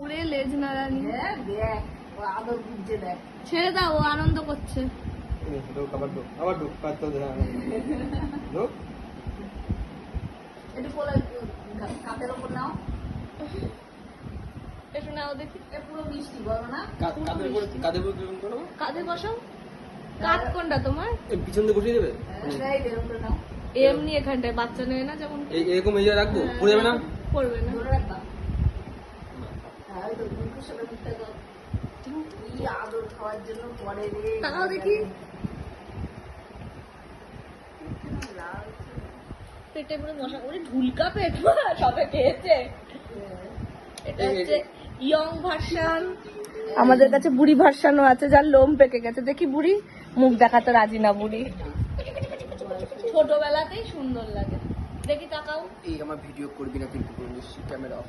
উড়ে লেজ নাড়ানি। দেখ ও আদর বুঝছে দেখ। ছেড়ে দাও, ও আনন্দ করছে। আবার ঢুক কাটতে দে। ঢুক একটু কোলে কাঁধের ওপর নাও। একটু নাও দেখি। এ পুরো মিষ্টি বলো না? কাঁধে করে কেমন করো? কাঁধে বসাও। কাঁধ কোনটা তোমার? এই পিছন দিয়ে বসিয়ে দেবে? এই এরকম করে নাও। এমনি এখানটায় বাচ্চা নেয় না যেমন। এরকম এই জায়গায় রাখবো? পড়ে যাবে না? পড়বে না। ধরে রাখবা। হ্যাঁ, ওই তো মুখের সাথে মুখটা দাও। কি আদর খাওয়ার জন্য পরে রে। তাকাও দেখি। পেটে পুরো মশা, ওরে ঢুলকা পেট, সবে খেয়েছে। এটা হচ্ছে ইয়ং ভার্সন। আমাদের কাছে বুড়ি ভার্সনও আছে, যার লোম পেকে গেছে। দেখি বুড়ি, মুখ দেখাতে রাজি না বুড়ি। ছোটবেলাতেই সুন্দর লাগে। দেখি তাকাও। এই আমার ভিডিও করবি না কিন্তু, ক্যামেরা অফ।